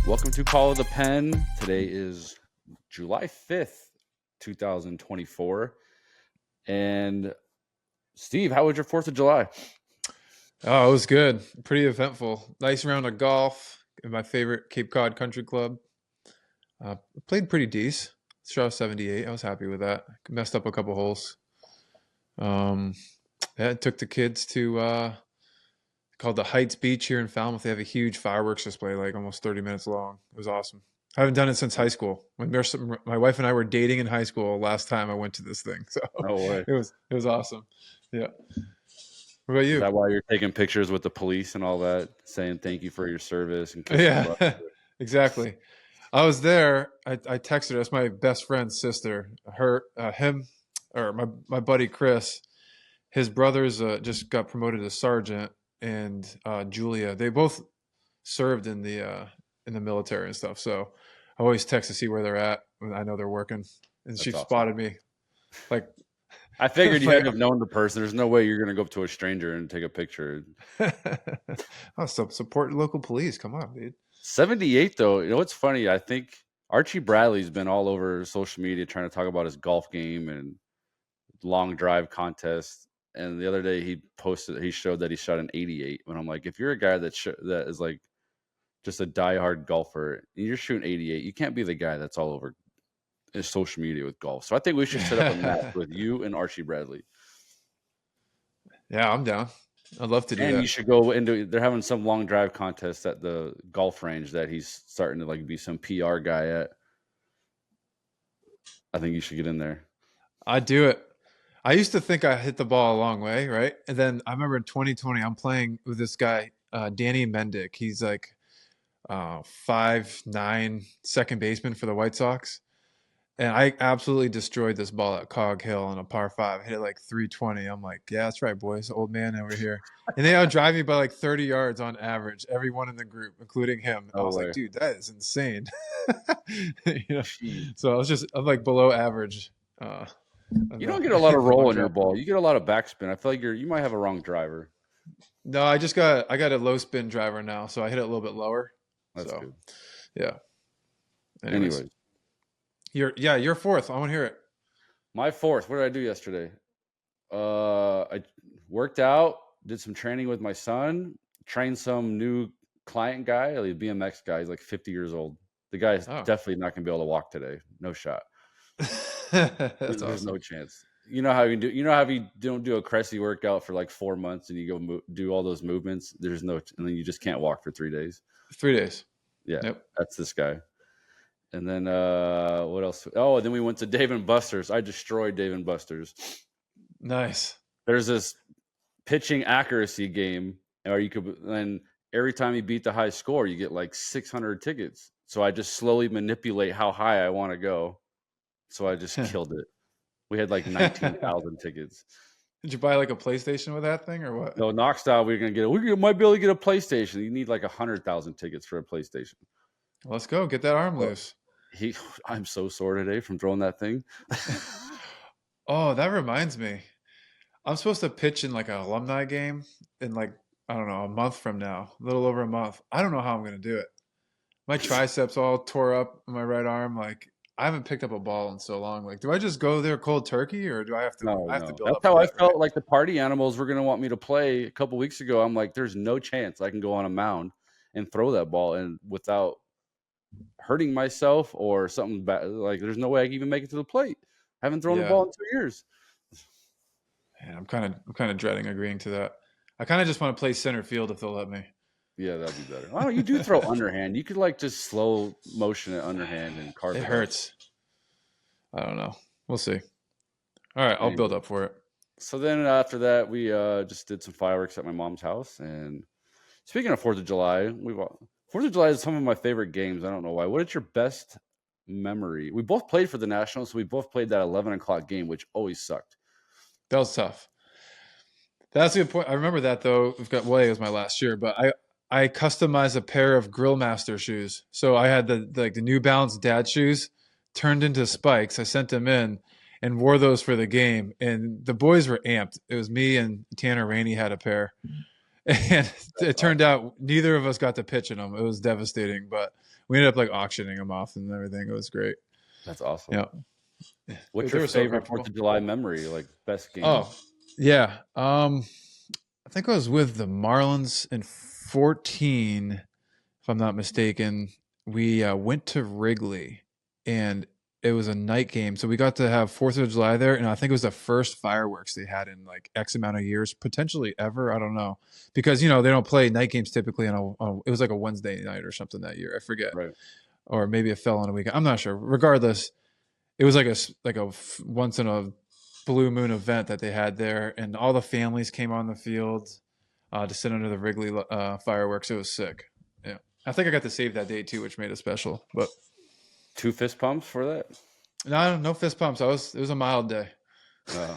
Welcome to Call of the Pen. Today is July 5th, 2024. And Steve, how was your 4th of July? Oh, it was good. Pretty eventful. Nice round of golf in my favorite Cape Cod Country Club. Played pretty decent. Shot 78. I was happy with that. Messed up a couple holes. Um, yeah, took the kids to called the Heights Beach here in Falmouth. They have a huge fireworks display, like almost 30 minutes long. It was awesome. I haven't done it since high school. My wife and I were dating in high school last time I went to this thing. So No way. it was awesome. Yeah. What about Is you? that why you're taking pictures with the police and all that, saying thank you for your service and kissing butt? Yeah, exactly. I was there. I texted her. That's my best friend's sister. Him, or my buddy Chris. His brothers just got promoted to sergeant, and Julia. They both served in the military and stuff. So I always text to see where they're at when I know they're working. And she That's awesome. spotted me, like, I figured you like, had to have known the person. There's no way you're going to go up to a stranger and take a picture. oh, support local police. Come on, dude. 78, though, you know what's funny? I think Archie Bradley's been all over social media trying to talk about his golf game and long drive contest. And the other day he showed that he shot an 88. And I'm like, if you're a guy that is like just a diehard golfer and you're shooting 88, you can't be the guy that's all over his social media with golf. So I think we should set up a match with you and Archie Bradley. Yeah, I'm down. I'd love to do And that. you should go into, they're having some long drive contest at the golf range that he's starting to like be some PR guy at. I think you should get in there. I'd do it. I used to think I hit the ball a long way, right? And then I remember in 2020, I'm playing with this guy, Danny Mendick. He's like 5'9", second baseman for the White Sox. And I absolutely destroyed this ball at Cog Hill on a par five. I hit it like 320. I'm like, yeah, that's right, boys. Old man over here. And they outdrive me by like 30 yards on average, everyone in the group, including him. I No was like, way. dude, that is insane. you know? Jeez. So I'm like below average. You don't get a lot of for roll long in your drive. ball. You get a lot of backspin. I feel like you might have a wrong driver. No, I got a low spin driver now, so I hit it a little bit lower. That's So good. yeah. Anyways, Anyways, you're fourth. I want to hear it. my 4th. What did I do yesterday? I worked out, did some training with my son, trained some new client guy, like a BMX guy. He's like 50 years old. The guy's Oh, definitely not gonna be able to walk today. No shot. that's There's no awesome. chance. You know how you do. You know how you don't do a Cressy workout for like 4 months and you go do all those movements. There's no, and then you just can't walk for 3 days. 3 days. Yeah, Yep. that's this guy. And then what else? Oh, then we went to Dave and Buster's. I destroyed Dave and Buster's. Nice. There's this pitching accuracy game, or you could, and every time you beat the high score, you get like 600 tickets. So I just slowly manipulate how high I want to go. So I just killed it. We had like 19,000 tickets. Did you buy like a PlayStation with that thing or what? No, Knox style, we're gonna get. We might be able to get a PlayStation. You need like 100,000 tickets for a PlayStation. Let's go. Get that arm But loose. I'm so sore today from throwing that thing. Oh, that reminds me. I'm supposed to pitch in like an alumni game in like, I don't know, a month from now, a little over a month. I don't know how I'm going to do it. My triceps all tore up on my right arm. Like, I haven't picked up a ball in so long. Like, do I just go there cold turkey or do No, I have to no. build That's up how for I that, right? felt like the party animals were going to want me to play a couple weeks ago. I'm like, there's no chance I can go on a mound and throw that ball and without hurting myself or something bad. Like, there's no way I can even make it to the plate. I haven't thrown the Yeah. ball in 2 years. And I'm kind of dreading agreeing to that. I kind of just want to play center field if they'll let me. Yeah, that'd be better. Oh, you do throw underhand. You could like just slow motion it underhand and carve It it up. hurts. I don't know. We'll see. All right, I'll build Anyway, up for it. so then after that, we just did some fireworks at my mom's house. And speaking of 4th of July, 4th of July is some of my favorite games. I don't know why. What is your best memory? We both played for the Nationals. So we both played that 11 o'clock game, which always sucked. That was tough. That's a good point. I remember that though. It was my last year, but I customized a pair of Grillmaster shoes. So I had the New Balance dad shoes turned into spikes. I sent them in and wore those for the game, and the boys were amped. It was me and Tanner Rainey had a pair, and That's it turned out neither of us got to pitch in them. It was devastating, but we ended up like auctioning them off and everything. It was great. That's awesome. Yeah, What's they your were so favorite Fourth comfortable. of July memory? Like best game? Oh, yeah. I think I was with the Marlins in 14, if I'm not mistaken. We went to Wrigley, and it was a night game, so we got to have Fourth of July there, and I think it was the first fireworks they had in like X amount of years, potentially ever. I don't know, because they don't play night games typically it was like a Wednesday night or something that year. I forget, Right. or maybe it fell on a weekend. I'm not sure. Regardless, it was like once in a blue moon event that they had there, and all the families came on the field to sit under the Wrigley fireworks. It was sick. Yeah, I think I got to save that day too, which made it special. But Two fist pumps for that? no fist pumps. It was a mild day. Uh,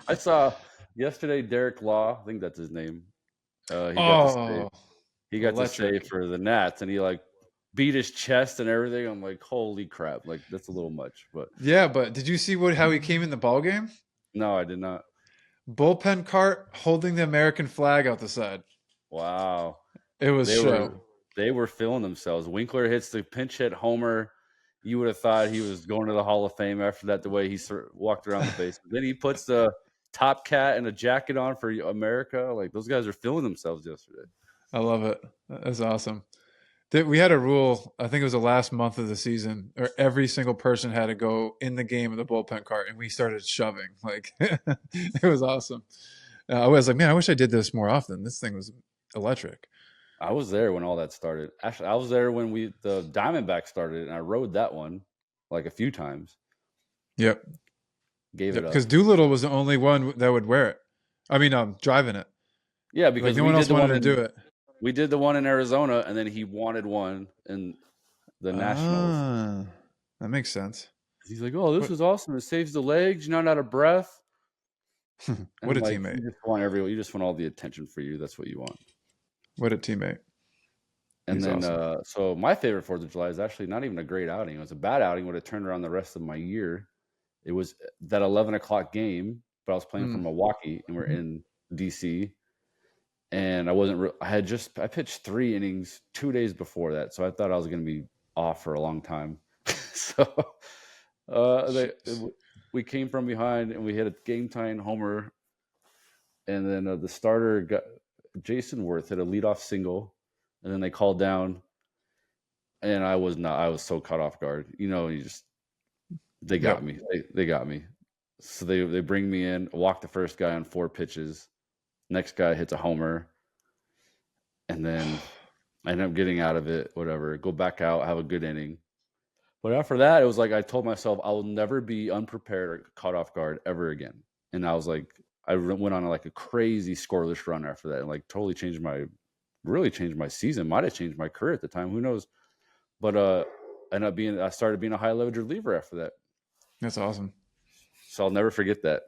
I saw yesterday Derek Law, I think that's his name. Oh, He got to say electric. for the Nats, and he like beat his chest and everything. I'm like, holy crap! Like that's a little much, but Yeah, but did you see how he came in the ball game? no, I did not. Bullpen cart holding the American flag out the side. Wow, It was they were show. they were feeling themselves. Winkler hits the pinch hit homer. You would have thought he was going to the Hall of Fame after that. The way he walked around the base, but then he puts the top cat and a jacket on for America. Like those guys are feeling themselves yesterday. I love it. That's awesome. We had a rule, I think it was the last month of the season, where every single person had to go in the game with a bullpen cart, and we started shoving. Like, it was awesome. I was like, man, I wish I did this more often. This thing was electric. I was there when all that started. Actually, I was there when the Diamondback started, and I rode that one like a few times. Yep. Gave it Yep. up. Because Doolittle was the only one that would wear it. I mean, driving it. Yeah, Like, because no one else wanted to do it. we did the one in Arizona, and then he wanted one in the Nationals. Ah, that makes sense. He's like, "Oh, this What, is awesome! It saves the legs. You're not out of breath." And what I'm a like, teammate. you just want all the attention for you. That's what you want. What a teammate. And He's then, awesome. so my favorite Fourth of July is actually not even a great outing. It was a bad outing. Would have turned around the rest of my year. It was that 11 o'clock game, but I was playing for Mm. Milwaukee, and we're in DC. And I pitched 3 innings 2 days before that, so I thought I was going to be off for a long time. So Jeez. we came from behind and we hit a game tying homer, and then the starter got Jason Worth hit a leadoff single, and then they called down, and I was so caught off guard. They got Yep. me. They got me. So they bring me in, walk the first guy on 4 pitches. Next guy hits a homer, and then I end up getting out of it, whatever, go back out, have a good inning. But after that, it was like I told myself I will never be unprepared or caught off guard ever again. And I was like, went on like a crazy scoreless run after that, and like really changed my season. Might have changed my career at the time. Who knows? But I started being a high leverage reliever after that. That's awesome. So I'll never forget that.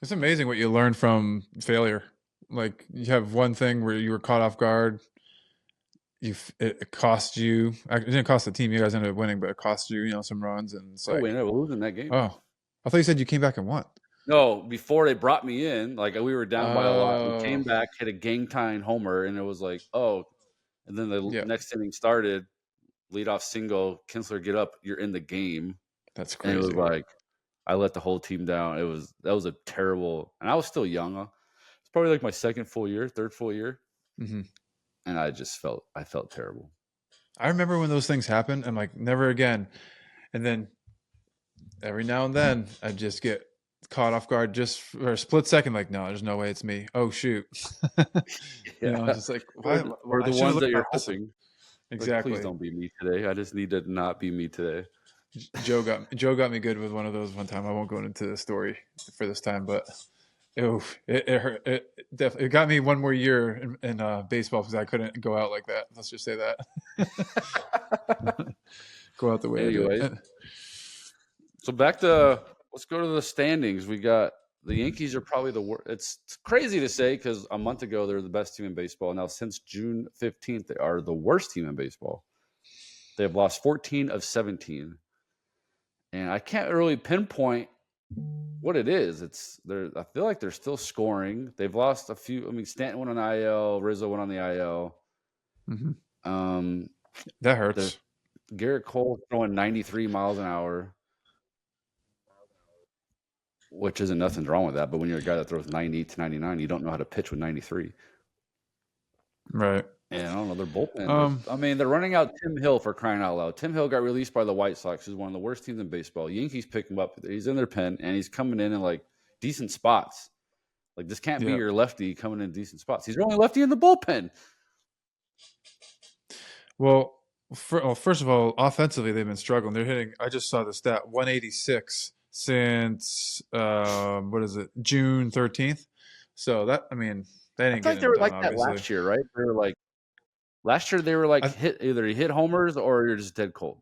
It's amazing what you learn from failure. Like, you have one thing where you were caught off guard. It cost you. It didn't cost the team. You guys ended up winning, but it cost you, some runs. And it's Oh, we like, ended up losing that game. oh, I thought you said you came back and won. No, before they brought me in, like we were down by a lot. We Oh, came back, hit a game tying homer, and it was like, oh. And then the yeah, next inning started, leadoff single, Kinsler get up, you're in the game. that's And it was crazy. like I let the whole team down. That was a terrible, and I was still young. It's probably like my third full year, Hmm. and I felt terrible. I remember when those things happen. I'm like, never again. And then every now and then, I just get caught off guard just for a split second. Like, no, there's no way it's me. Oh shoot. Yeah, It's just like, or why? or I the should have ones learned that my you're lesson. hoping, like, please Exactly. don't be me today. I just need to not be me today. Joe got me good with one of those one time. I won't go into the story for this time, but it hurt. It definitely got me one more year in baseball because I couldn't go out like that. Let's just say that. Go out the way I did. Anyway, so let's go to the standings. We got the Yankees are probably the worst. It's crazy to say because a month ago they were the best team in baseball. Now since June 15th, they are the worst team in baseball. They have lost 14 of 17, and I can't really pinpoint what it is. I feel like they're still scoring. They've lost a few. I mean, Stanton went on the IL, Rizzo went on the IL. Mhm. Um, That the hurts. Garrett Cole throwing 93 miles an hour, which isn't nothing wrong with that. But when you're a guy that throws 90 to 99, you don't know how to pitch with 93. Right. And I don't know, their bullpen. Um, I mean, they're running out Tim Hill for crying out loud. Tim Hill got released by the White Sox, who's one of the worst teams in baseball. Yankees pick him up. He's in their pen, and he's coming in like decent spots. Like, this can't be yeah. your lefty coming in decent spots. He's the only lefty in the bullpen. Well, first of all, offensively they've been struggling. They're hitting. I just saw the stat 186 since what is it, June 13th. So that I mean they I didn't feel get like they it were done like that obviously. last year, right? They were like last year. They were like I, hit either you hit homers or you're just dead cold.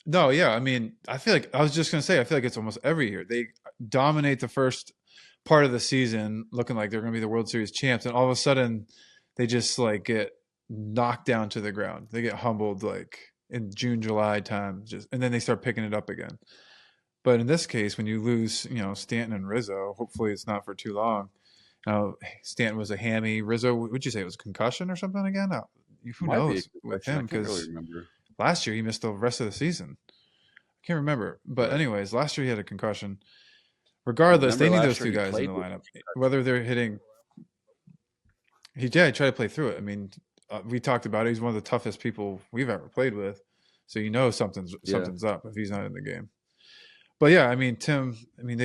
no, yeah. I mean, I feel like I was just gonna say I feel like it's almost every year they dominate the first part of the season, looking like they're gonna be the World Series champs, and all of a sudden they just like get knocked down to the ground. They get humbled like in June, July time, just and then they start picking it up again. But in this case, when you lose, Stanton and Rizzo, hopefully it's not for too long. Stanton was a hammy. Rizzo, would you say it was a concussion or something again? Who Might be a knows with concussion. I him? can't really Because remember. last year he missed the rest of the season. I can't remember. But Right. anyways, last year he had a concussion. Well, Regardless, remember they need those last year two he guys in played the with lineup. concussion. Whether they're hitting, he tried to play through it. I mean, we talked about it. He's one of the toughest people we've ever played with. So something's Yeah. something's up if he's not in the game. But yeah, I mean Tim. I mean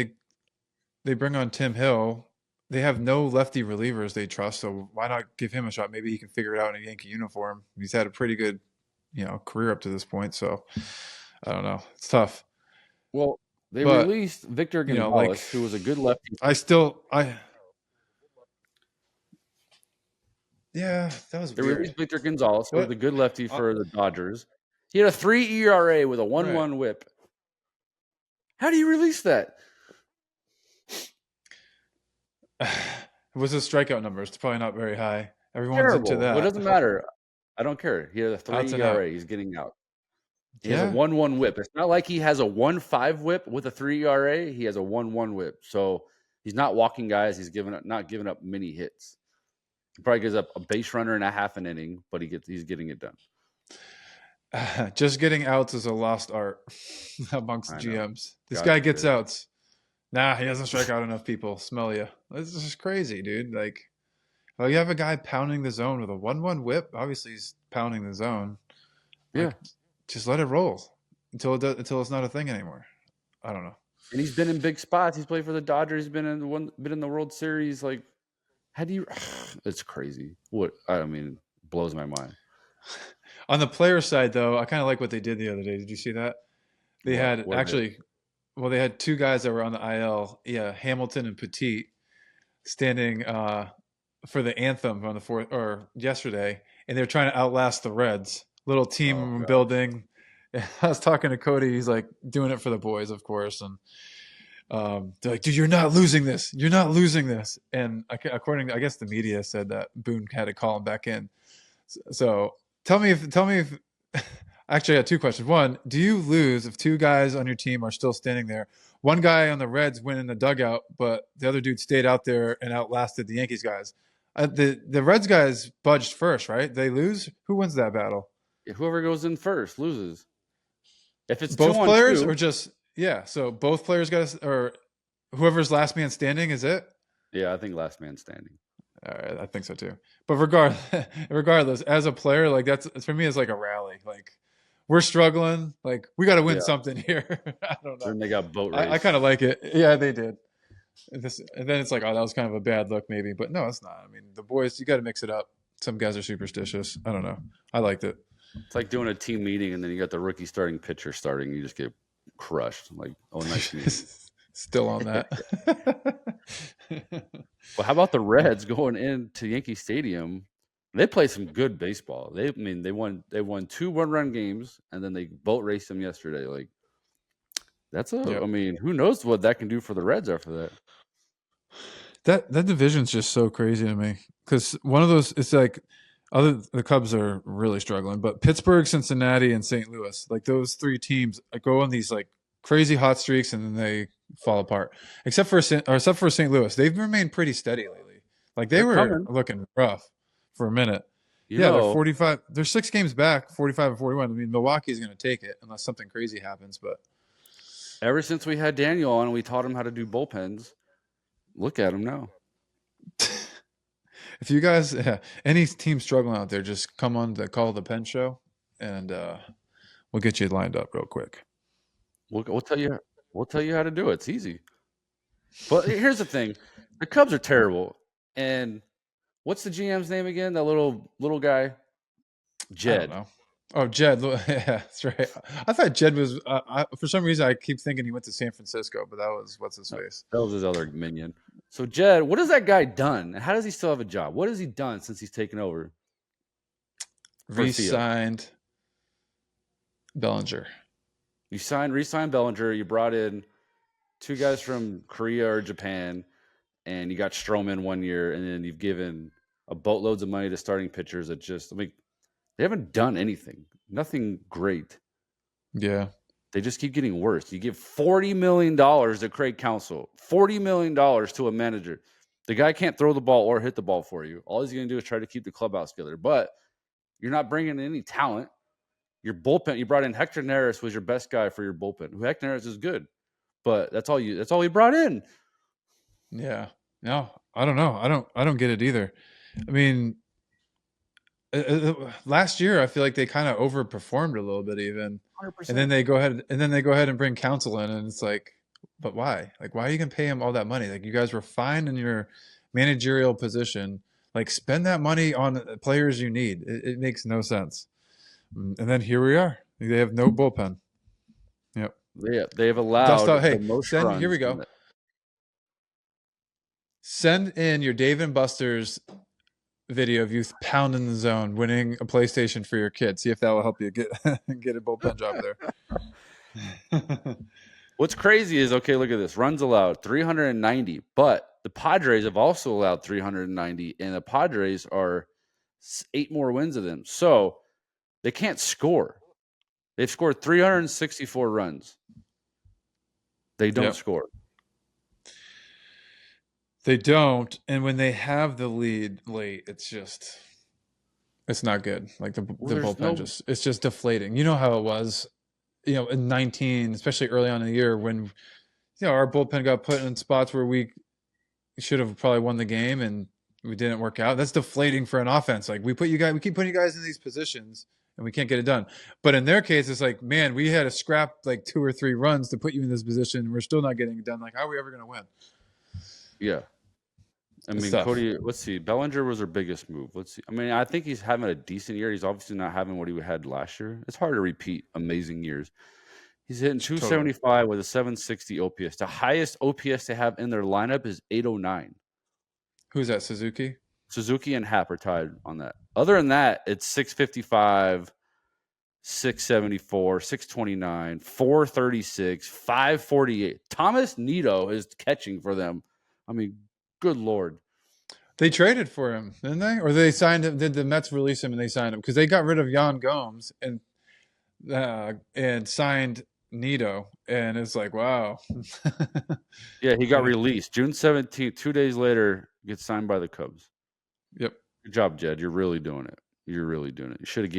they bring on Tim Hill. They have no lefty relievers they trust, so why not give him a shot? Maybe he can figure it out in a Yankee uniform. He's had a pretty good, career up to this point. So I don't know. It's tough. Well, they But, released Victor like Gonzalez, who was a good lefty. I yeah, that was They weird. released Victor Gonzalez, who was a What? good lefty Uh, for the Dodgers. He had a 3 ERA with a right. 1-1 whip. How do you release that? Was his strikeout number? It's probably not very high. Everyone's into Terrible. Well, it that. doesn't matter. I don't care. He had a 3 Outs and out. ERA. He's getting out. He has a Yeah. 1-1 whip. It's not like he has a 1-5 whip with a 3 ERA. He has a 1-1 whip. So he's not walking guys. He's not giving up many hits. He probably gives up a base runner and a half an inning, but he's getting it done. Just getting outs is a lost art amongst I know. GMs. This God guy gets forbid. outs. Nah, he doesn't strike out enough people. Smell you. This is just crazy, dude. Like, well, you have a guy pounding the zone with a 1-1 whip. Obviously, he's pounding the zone. Yeah. Like, just let it roll until it's not a thing anymore. I don't know. And he's been in big spots. He's played for the Dodgers. He's been in the World Series. Like, how do you? It's crazy. What I mean, blows my mind. On the player side, though, I kind of like what they did the other day. Did you see that? They What? had What did? actually, well, they had two guys that were on the IL. Yeah, Hamilton and Petit standing for the anthem on the fourth or yesterday, and they're trying to outlast the Reds. Little Oh team god. building. I was talking to Cody. He's like doing it for the boys, of course, and they're like, "Dude, you're not losing this. You're not losing this." And according, I guess the media said that Boone had to call him back in. So tell me if. Actually, I had two questions. One, do you lose if two guys on your team are still standing there? One guy on the Reds went in the dugout, but the other dude stayed out there and outlasted the Yankees guys. The Reds guys budged first, right? They lose. Who wins that battle? Whoever goes in first loses. If it's two Both on players, or two, just yeah? So both players got or whoever's last man standing is it? yeah, I think last man standing. All right, I think so too. But regardless, as a player, like that's for me, it's like a rally. Like we're struggling. Like we got to win Yeah. something here. I don't know. Then they got boat I race. kind of like it. Yeah, they did. And then it's like, oh, that was kind of a bad look, maybe. But no, it's not. I mean, the boys, you got to mix it up. Some guys are superstitious. I don't know. I liked it. It's like doing a team meeting and then you got the rookie starting pitcher starting. You just get crushed. Like, oh, nice meeting. Still on that. Well, how about the Reds going into Yankee Stadium? They play some good baseball. They won 2 1-run games and then they boat raced them yesterday. Like Yep. I mean, who knows what that can do for the Reds after that. That division's just so crazy to me because one of those, it's like the Cubs are really struggling, but Pittsburgh, Cincinnati, and St. Louis, like those three teams go on these like crazy hot streaks and then they fall apart. Except for St. Louis, they've remained pretty steady lately. Like they They're were coming. looking rough for a minute. You Yeah, they're know, 45. They're 6 games back, 45 and 41. I mean, Milwaukee's going to take it unless something crazy happens. But ever since we had Daniel on and we taught him how to do bullpens, look at him now. if you guys, any team struggling out there, just come on the Call the Pen show, and we'll get you lined up real quick. We'll tell you. We'll tell you how to do it. It's easy. But here's the thing: the Cubs are terrible. And what's the GM's name again? That little guy, I don't Jed. know. Oh, Jed. Yeah, that's right. I thought Jed was. For some reason, I keep thinking he went to San Francisco, but that was what's his face. That was his other minion. So Jed, what has that guy done? How does he still have a job? What has he done since he's taken over? Re-signed Bellinger. You re-signed Bellinger. You brought in 2 guys from Korea or Japan, and you got Stroman 1 year, and then you've given a boatloads of money to starting pitchers that they haven't done anything. Nothing great. Yeah. They just keep getting worse. You give $40 million to Craig Counsell, $40 million to a manager. The guy can't throw the ball or hit the ball for you. All he's going to do is try to keep the clubhouse together. But you're not bringing in any talent. Your bullpen, you brought in Hector Neris was your best guy for your bullpen. Hector Neris is good, but that's all he brought in. Yeah. No, I don't know. I don't get it either. I mean, last year I feel like they kind of overperformed a little bit even. 100%. And then they go ahead and bring Counsell in, and it's like, but why? Like, why are you gonna pay him all that money? Like, you guys were fine in your managerial position. Like, spend that money on players you need. It makes no sense. And then here we are. They have no bullpen. Yep. They've allowed Hey, the most runs. here we go. Send in your Dave and Buster's video of you pounding the zone, winning a PlayStation for your kid. See if that will help you get a bullpen job there. What's crazy is, okay, look at this. Runs allowed 390, but the Padres have also allowed 390, and the Padres are 8 more wins of them. So they can't score. They've scored 364 runs. They don't score. They don't, and when they have the lead late, it's not good. Like the bullpen it's just deflating. You know how it was, in 19, especially early on in the year when our bullpen got put in spots where we should have probably won the game and we didn't work out. That's deflating for an offense. Like, we keep putting you guys in these positions and we can't get it done. But in their case, it's like, man, we had to scrap like 2 or 3 runs to put you in this position. We're still not getting it done. Like, how are we ever going to win? Yeah. I mean, Cody, let's see. Bellinger was our biggest move. Let's see. I mean, I think he's having a decent year. He's obviously not having what he had last year. It's hard to repeat amazing years. He's hitting 275 with a 760 OPS. The highest OPS they have in their lineup is 809. Who's that, Suzuki? Suzuki and Happ are tied on that. Other than that, it's 655, 674, 629, 436, 548. Thomas Nido is catching for them. I mean, good Lord. They traded for him, didn't they? Or they signed him? Did the Mets release him and they signed him? Because they got rid of Yan Gomes and signed Nido. And it's like, wow. Yeah, he got released June 17th. 2 days later, gets signed by the Cubs. Yep. Good job, Jed. You're really doing it. You're really doing it. You should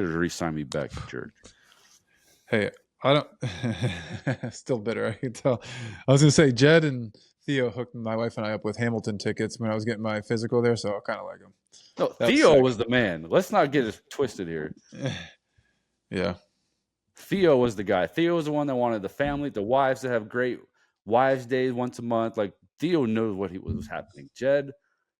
have re-signed me back, you jerk. Hey, I don't. Still bitter. I can tell. I was gonna say Jed and Theo hooked my wife and I up with Hamilton tickets when I was getting my physical there, so I kind of like him. No, Theo was the man. Let's not get it twisted here. Yeah. Theo was the guy. Theo was the one that wanted the family, the wives to have great wives' days once a month. Like, Theo knows what was happening. Jed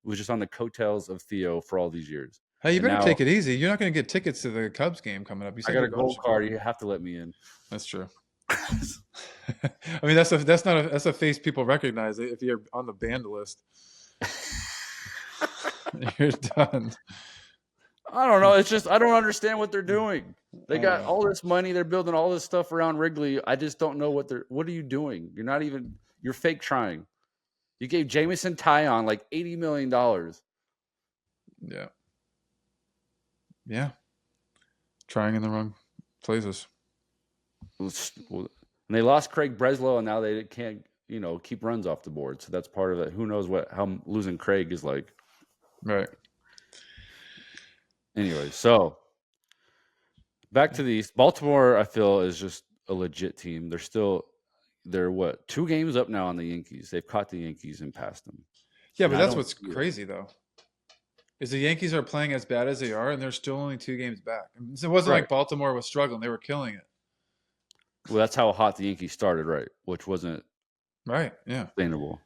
was just on the coattails of Theo for all these years. Hey, you better take it easy. You're not going to get tickets to the Cubs game coming up. I got a gold card. You have to let me in. That's true. I mean, that's a face people recognize if you're on the banned list. You're done. I don't know. It's just I don't understand what they're doing. They got all this money. They're building all this stuff around Wrigley. I just don't know what are you doing? You're fake trying. You gave Jameson Taillon like $80 million. Yeah. Yeah. Trying in the wrong places. And they lost Craig Breslow, and now they can't, keep runs off the board. So that's part of it. Who knows how losing Craig is like. Right. Anyway, so back to the East. Baltimore, I feel, is just a legit team. They're what, 2 games up now on the Yankees. They've caught the Yankees and passed them. Yeah, And but I that's don't what's see it. crazy though. Is the Yankees are playing as bad as they are, and they're still only 2 games back. I mean, it wasn't Right. like Baltimore was struggling; they were killing it. Well, that's how hot the Yankees started, right? Which wasn't Right? Yeah. sustainable.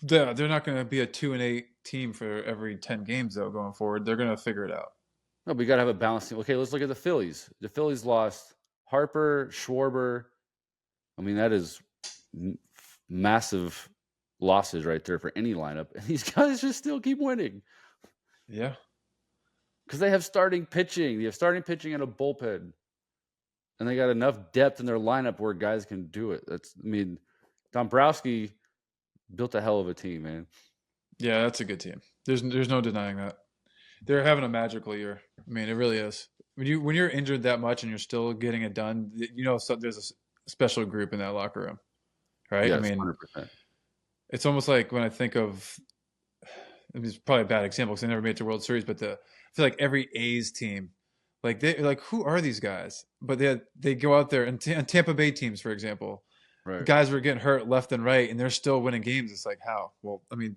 They're not going to be a 2-8 team for every 10 games though. Going forward, they're going to figure it out. No, but you got to have a balanced team. Okay, let's look at the Phillies. The Phillies lost Harper, Schwarber. I mean, that is massive losses right there for any lineup. And these guys just still keep winning Yeah. because they have starting pitching. They have starting pitching and a bullpen. And they got enough depth in their lineup where guys can do it. Dombrowski built a hell of a team, man. Yeah, that's a good team. There's no denying that. They're having a magical year. I mean, it really is. When you're injured that much and you're still getting it done, so there's a special group in that locker room, right? I Yes, mean, 100%. it's almost like when I think of, it's probably a bad example because they never made it to World Series, but I feel like every A's team, like who are these guys? But they go out there and Tampa Bay teams, for example, Right. guys were getting hurt left and right, and they're still winning games. It's like how? Well, I mean,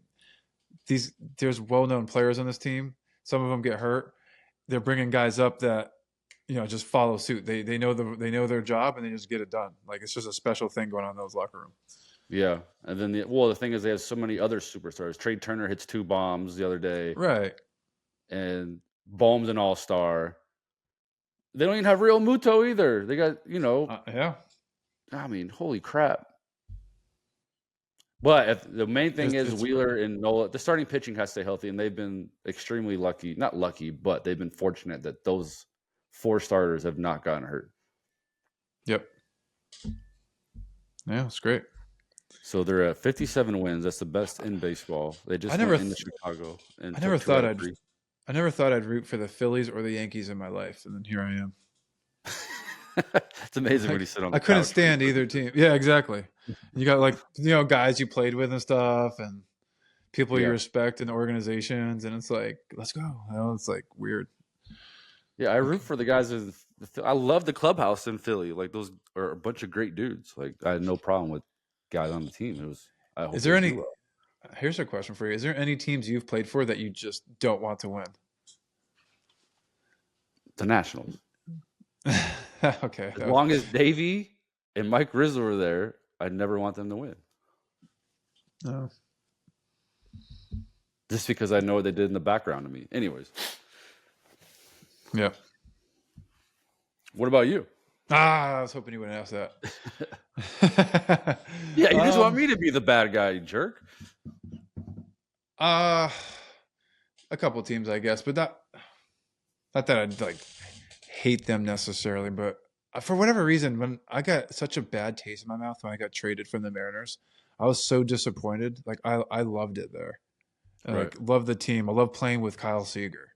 there's well-known players on this team. Some of them get hurt. They're bringing guys up that just follow suit. They know their job and they just get it done. Like it's just a special thing going on in those locker rooms. Yeah. And then the thing is they have so many other superstars. Trey Turner hits 2 bombs the other day. Right. And Bohm's an all-star. They don't even have Real Muto either. They got, Yeah. I mean, holy crap. But the main thing is Wheeler and Nola, the starting pitching has to stay healthy, and they've been extremely lucky. Not lucky, but they've been fortunate that those 4 starters have not gotten hurt. Yep. Yeah, it's great. So they're at 57 wins. That's the best in baseball. They just went into Chicago. And I never thought I'd root for the Phillies or the Yankees in my life, and then here I am. It's amazing when you sit on the I couldn't couch stand either team. Yeah, exactly. You got guys you played with and stuff, and people you respect in organizations, and it's like, let's go. It's like weird. Yeah, I root for the guys. I love the clubhouse in Philly. Like those are a bunch of great dudes. Like I had no problem with guys on the team. Is there any? Here's a question for you: is there any teams you've played for that you just don't want to win? The Nationals. Okay. As long as Davey and Mike Rizzo were there, I'd never want them to win. No. Just because I know what they did in the background to me. Anyways. Yeah. What about you? I was hoping you wouldn't ask that. Yeah, you just want me to be the bad guy, you jerk. A couple teams, I guess, but not that I'd hate them necessarily, but for whatever reason, when I got such a bad taste in my mouth when I got traded from the Mariners, I was so disappointed. Like I loved it there. Right. Loved the team. I loved playing with Kyle Seager,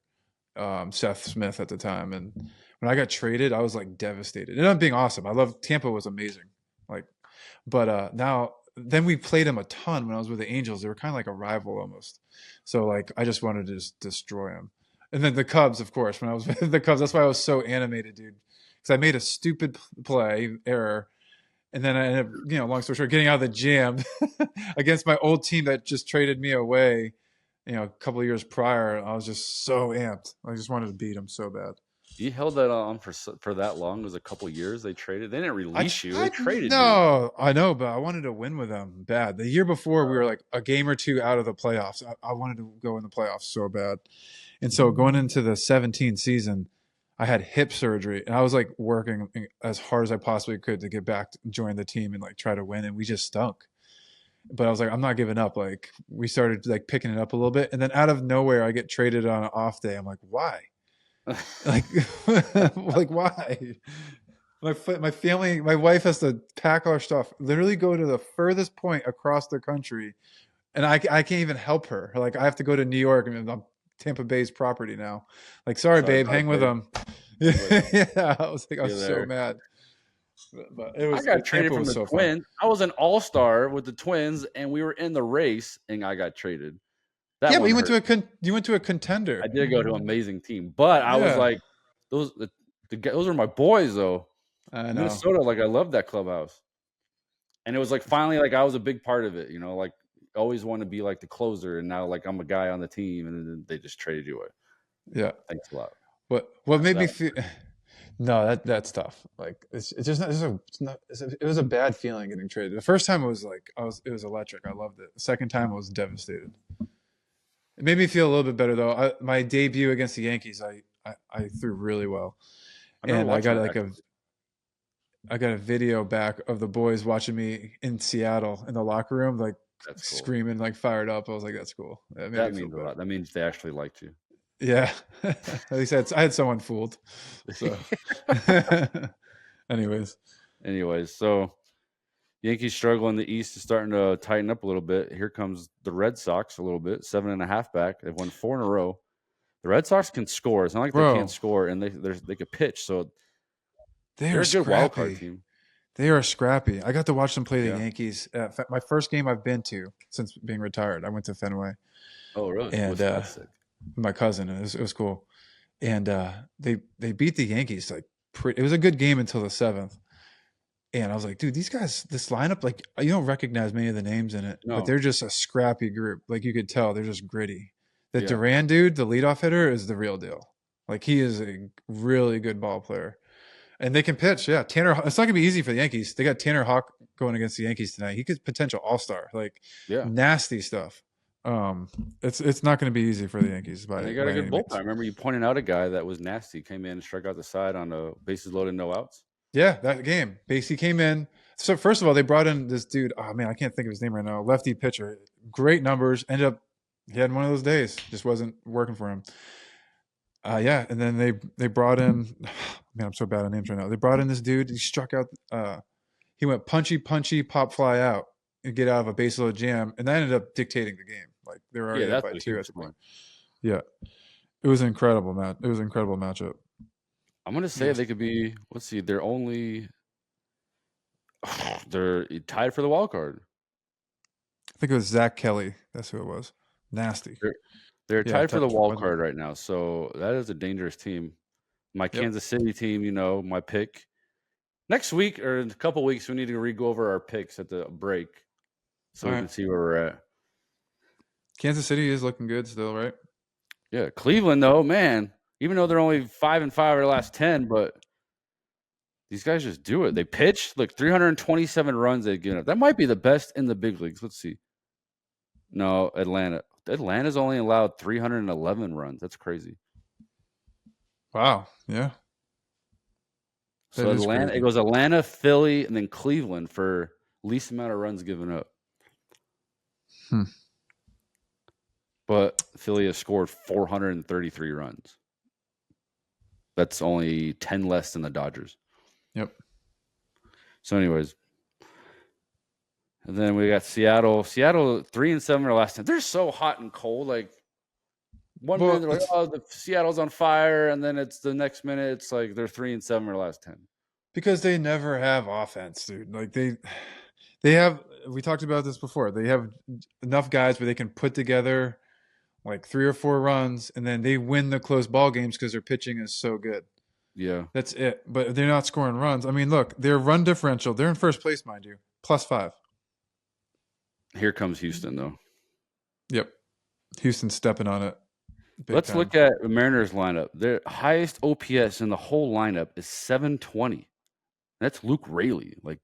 Seth Smith at the time, and when I got traded, I was devastated. It ended up being awesome. I loved Tampa was amazing. But now then we played them a ton when I was with the Angels. They were kind of like a rival almost. So I just wanted to just destroy them. And then the Cubs, of course, when I was with the Cubs, that's why I was so animated, dude. Because I made a stupid error. And then I ended up, long story short, getting out of the jam against my old team that just traded me away, a couple of years prior. I was just so amped. I just wanted to beat them so bad. You held that on for that long? It was a couple of years they traded. They didn't release you. They traded you. No, I know, but I wanted to win with them bad. The year before, we were a game or 2 out of the playoffs. I wanted to go in the playoffs so bad. And so going into the 17 season, I had hip surgery, and I was working as hard as I possibly could to get back to join the team and try to win, and we just stunk. But I was I'm not giving up. We started picking it up a little bit, and then out of nowhere, I get traded on an off day. I'm like, why? Why? My family, my wife has to pack our stuff, literally go to the furthest point across the country, and I can't even help her. I have to go to New York, and I'm Tampa Bay's property now. Sorry, babe, hang with them. Yeah, I was so mad. But it was. I got traded from the Twins. I was an all-star with the Twins, and we were in the race, and I got traded. That Yeah, but one hurt. you went to a contender. I did go to an amazing team, but I was Yeah, like, those those are my boys though. I know. Minnesota, like I love that clubhouse, and it was like finally like I was a big part of it. You know, like always want to be like the closer, and now like I'm a guy on the team, and then they just traded you away. Yeah. Thanks a lot. What made me That feel? No, that's tough. Like it's just not. It was a bad feeling getting traded. The first time it was like it was electric. I loved it. The second time I was devastated. It made me feel a little bit better though. My debut against the Yankees, I threw really well, I remember and watching that actually. I got a video back of the boys watching me in Seattle in the locker room, like That's cool. screaming, like fired up. I was like, that's cool. That made me That feel means a better. lot. That means they actually liked you. Yeah, at least I had someone fooled. So, anyways, Anyways, so Yankees struggle in the East is starting to tighten up a little bit. Here comes the Red Sox a little bit, 7.5 back. They've won 4 in a row. The Red Sox can score. It's not like they can't bro, score, and they could pitch. So they they're are a good wild card scrappy. team. They are scrappy. I got to watch them play the Yeah. Yankees. My first game I've been to since being retired. I went to Fenway, Oh, really? and That's sick. my cousin. It was cool, and they beat the Yankees like it was a good game until the seventh. And I was like, dude, these guys, this lineup, like you don't recognize many of the names in it, but No. they're just a scrappy group. Like you could tell, they're just gritty. The Yeah. Duran dude, the leadoff hitter, is the real deal. Like he is a really good ball player, and they can pitch. Yeah, Tanner. It's not gonna be easy for the Yankees. They got Tanner Hawk going against the Yankees tonight. He could potential All Star, like Yeah. nasty stuff. It's not going to be easy for the Yankees And they got by a good any bullpen. I means. remember you pointing out a guy that was nasty, came in and struck out the side on a bases loaded, no outs. Yeah, that game. Basically came in. So first of all, they brought in this dude. Oh man, I can't think of his name right now. Lefty pitcher, great numbers. Ended up he had one of those days. Just wasn't working for him. Yeah, and then they brought in. Man, I'm so bad at names right now. They brought in this dude. He struck out. He went punchy, pop fly out, and get out of a base load jam, and that ended up dictating the game. Like they were Yeah, already up that's by what he two was at the scoring. point. Yeah, it was incredible, man. It was an incredible matchup. I'm gonna say they could be. Let's see, they're tied for the wild card. I think it was Zach Kelly. That's who it was. Nasty. They're Yeah, tied for the wild wasn't it? card right now, so that is a dangerous team. My Yep. Kansas City team, my pick. Next week or in a couple weeks, we need to re-go over our picks at the break so All we right. can see where we're at. Kansas City is looking good still, right? Yeah, Cleveland though, man. Even though they're only 5-5 of their last 10, but these guys just do it. They pitch, look, 327 runs they've given up. That might be the best in the big leagues. Let's see. No, Atlanta. Atlanta's only allowed 311 runs. That's crazy. Wow. Yeah. So That is Atlanta, crazy. it goes Atlanta, Philly, and then Cleveland for least amount of runs given up. Hmm. But Philly has scored 433 runs. That's only 10 less than the Dodgers. Yep. So, anyways, and then we got Seattle. Seattle 3-7 their last 10. They're so hot and cold. Like one minute they're like, oh, the Seattle's on fire, and then it's the next minute it's like they're 3-7 their last 10. Because they never have offense, dude. Like they have. We talked about this before. They have enough guys where they can put together like 3 or 4 runs, and then they win the close ball games because their pitching is so good. Yeah. That's it. But they're not scoring runs. I mean, look, their run differential. They're in first place, mind you, +5. Here comes Houston, though. Yep. Houston's stepping on it. Let's look at the Mariners lineup. Their highest OPS in the whole lineup is 720. That's Luke Raley. Like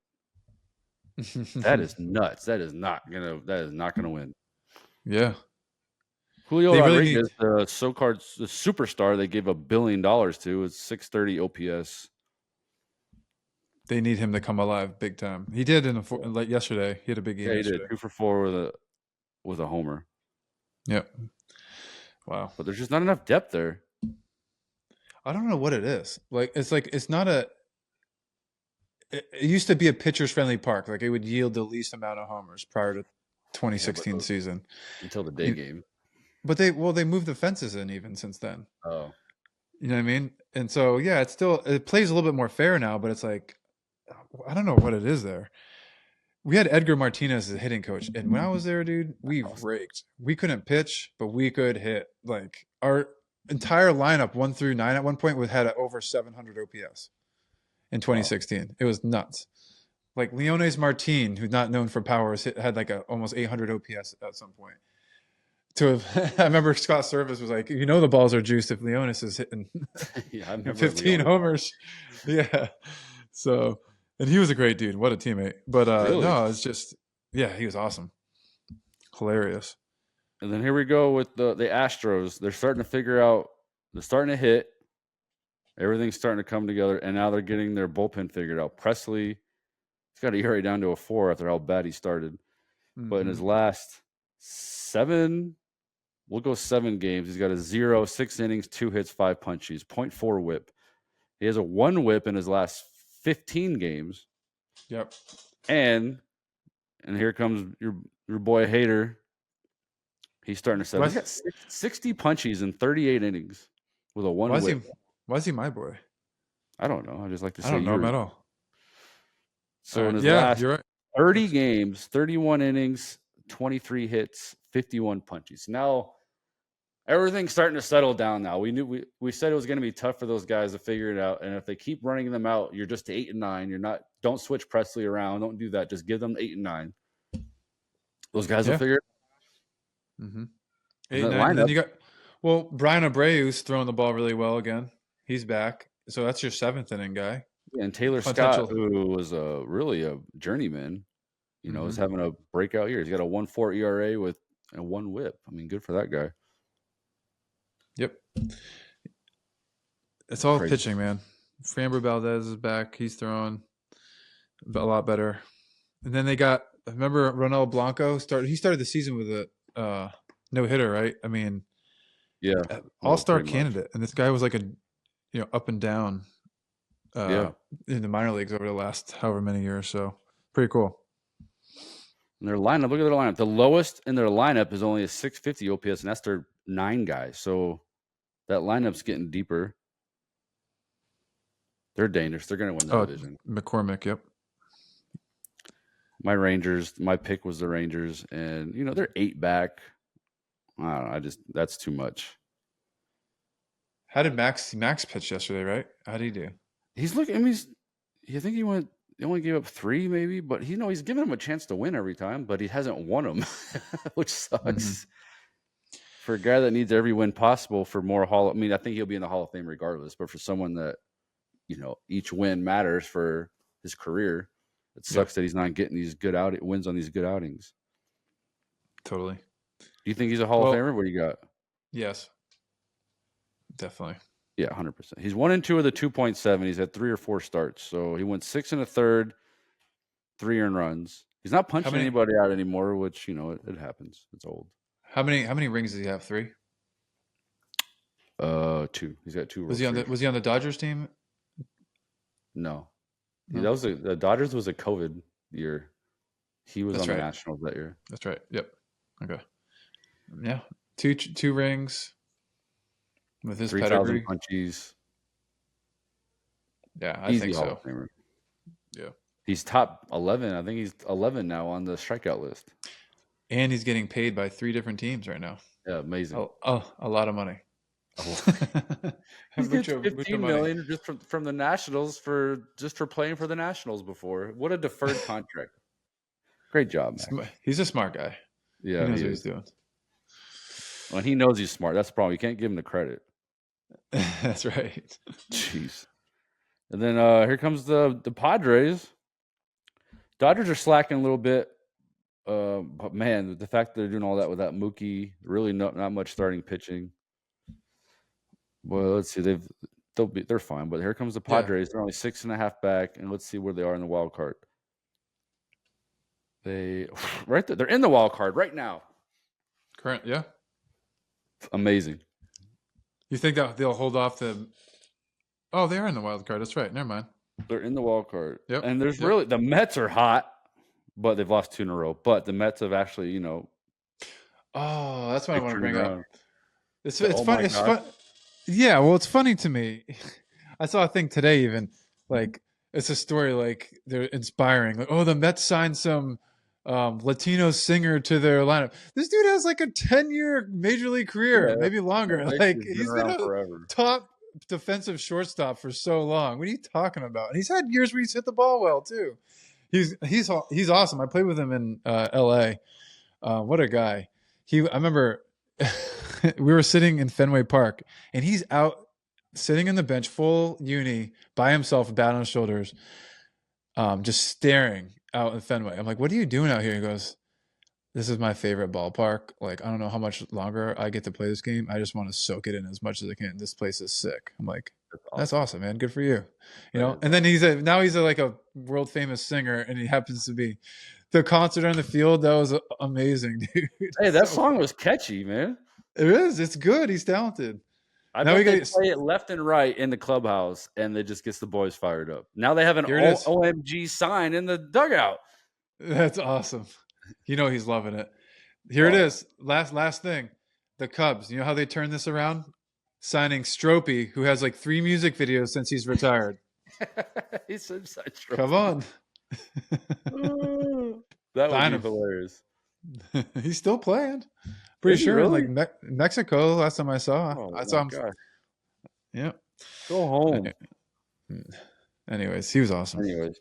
that is nuts. That is not gonna win. Yeah. Julio They really Rodriguez, the superstar they gave $1 billion to, is 630 OPS. They need him to come alive big time. He did like yesterday. He had a big game. Yeah, he yesterday. did 2 for 4 with a homer. Yep. Wow. But there's just not enough depth there. I don't know what it is. It's not a. It used to be a pitcher's friendly park. Like it would yield the least amount of homers prior to 2016 season until the day game. But they moved the fences in even since then. Oh. You know what I mean? And so yeah, it plays a little bit more fair now, but it's like I don't know what it is there. we had Edgar Martinez as a hitting coach, and when I was there, dude, we raked. We couldn't pitch, but we could hit. Like our entire lineup, 1 through 9, at one point, was had over 700 OPS in Wow. 2016. It was nuts. Like Leones Martin, who's not known for powers, had like a almost 800 OPS at some point. I remember Scott Service was like, the balls are juiced if Leonis is hitting Yeah, I remember 15 Leone. homers. Yeah. So, and he was a great dude. What a teammate. But Really? no, it's just, yeah, he was awesome. Hilarious. And then here we go with the Astros. They're starting to figure out. They're starting to hit. Everything's starting to come together, and now they're getting their bullpen figured out. Presley, he's got a ERA down to a 4 after how bad he started. But in Mm-hmm. his last 7, we'll go 7 games. He's got a 0, 6 innings, 2 hits, 5 punchies, .4 WHIP. He has a 1 WHIP in his last 15 games. Yep. And here comes your boy Hader. He's starting to settle. He's got 60 punchies in 38 innings with a 1 WHIP. Why is he my boy? I don't know. I just like to say I don't know him yours. at all. So in his Yeah, last you're right. 30 games, 31 innings, 23 hits, 51 punches. Now everything's starting to settle down now. We said it was going to be tough for those guys to figure it out. And if they keep running them out, you're just 8 and 9. Don't switch Presley around. Don't do that. Just give them 8 and 9. Those guys will figure it out. Mm-hmm. 8 and 9. And then you got, Brian Abreu's throwing the ball really well again. He's back. So that's your 7th inning guy. And Taylor Scott, who was really a journeyman, is having a breakout year. He's got a 1.4 ERA with a 1 WHIP. I mean, good for that guy. Yep. It's all pitching, man. Framber Valdez is back. He's throwing a lot better. And then they got, remember Ronel Blanco he started the season with a no-hitter, right? I mean, yeah, all-star candidate. And this guy was like up and down in the minor leagues over the last however many years. So pretty cool. And their lineup, look at their lineup. The lowest in their lineup is only a 650 OPS, and that's their 9 guys. So that lineup's getting deeper. They're dangerous. They're going to win the division. McCormick, yep. My Rangers, my pick was the Rangers, and they're 8 back. I don't know. That's too much. How did Max pitch yesterday? Right? How did he do? He's looking. I mean, you think he only gave up 3 maybe, but he's giving them a chance to win every time, but he hasn't won them, which sucks. Mm-hmm. For a guy that needs every win possible for more I think he'll be in the Hall of Fame regardless, but for someone that, each win matters for his career, it sucks that he's not getting these good wins on these good outings. Totally. Do you think he's a Hall of Famer? What do you got? Yes. Definitely. Yeah, 100%. He's 1-2 of the 2.7. He's had 3 or 4 starts. So he went 6 1/3, 3 earned runs. He's not punching anybody out anymore, which, it happens. It's old. How many rings does he have? 3? 2. He's got 2. Was he on the Dodgers team? No. The Dodgers was a COVID year. He was on the Nationals that year. That's right. Yep. Okay. Yeah. 2 rings with his 3,000 punchies. Yeah, I think so. Yeah. He's top 11. I think he's 11 now on the strikeout list. And he's getting paid by 3 different teams right now. Yeah, amazing. A lot of money. He gets $15 million just from the Nationals for playing for the Nationals before. What a deferred contract. Great job, Max. He's a smart guy. Yeah, he knows what he's doing. Well, he knows he's smart. That's the problem. You can't give him the credit. That's right. Jeez. And then here comes the Padres. Dodgers are slacking a little bit. But man, the fact that they're doing all that without Mookie, really not much starting pitching. Well, let's see. They're fine. But here comes the Padres. Yeah. They're only 6.5 back, and let's see where they are in the wild card. They're in the wild card right now. Current, yeah. Amazing. You think that they'll hold off the? Oh, they are in the wild card. That's right. Never mind. They're in the wild card. Yep. And there's really the Mets are hot, but they've lost 2 in a row. But the Mets have actually, Oh, that's what I want to bring up. It's funny. It's fun. Yeah, well, it's funny to me. I saw a thing today, even like it's a story like they're inspiring. Like, oh, the Mets signed some Latino singer to their lineup. This dude has like a 10-year major league career, Yeah, maybe longer. Like Melancio's been he's been around a forever. top defensive shortstop for so long. What are you talking about? And he's had years where he's hit the ball well too. He's awesome. I played with him in L.A. What a guy. I remember we were sitting in Fenway Park, and he's out sitting in the bench, full uni, by himself, bat on his shoulders, just staring out in Fenway. I'm like, "What are you doing out here?" He goes, "This is my favorite ballpark. Like, I don't know how much longer I get to play this game. I just want to soak it in as much as I can. This place is sick." I'm like, That's "That's awesome. awesome, man. Good for you." You That know. is And then awesome. now he's like a world famous singer, and he happens to be the concert on the field. That was amazing, dude. Hey, that So song fun. was catchy, man. It is. It's good. He's talented. I Now we bet they got play it left and right in the clubhouse, and it just gets the boys fired up. Now they have an here. It is. OMG sign in the dugout. That's awesome. You know he's loving it. Here it Oh, is. Last thing. The Cubs. You know how they turned this around? Signing Stropey, who has like 3 music videos since he's retired. he's such Come trophy. on. That would Sign be him. hilarious. He's still playing. Pretty Is he sure in really? like Mexico. Last time I saw. Oh I my saw him. god. Yeah. Go home. Anyways, he was awesome. Anyways,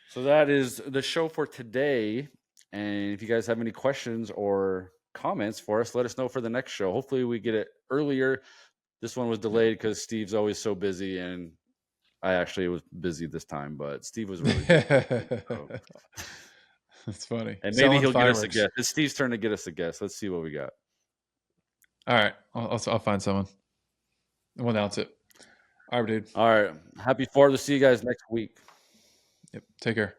so that is the show for today. And if you guys have any questions or comments for us, let us know for the next show. Hopefully, we get it earlier. This one was delayed because Steve's always so busy, and I actually was busy this time, but Steve was really busy. So. That's funny. And maybe Selling he'll get us a fireworks. guest. It's Steve's turn to get us a guest. Let's see what we got. All right. I'll find someone. We'll announce it. All right, dude. All right. Happy 4th. To see you guys next week. Yep. Take care.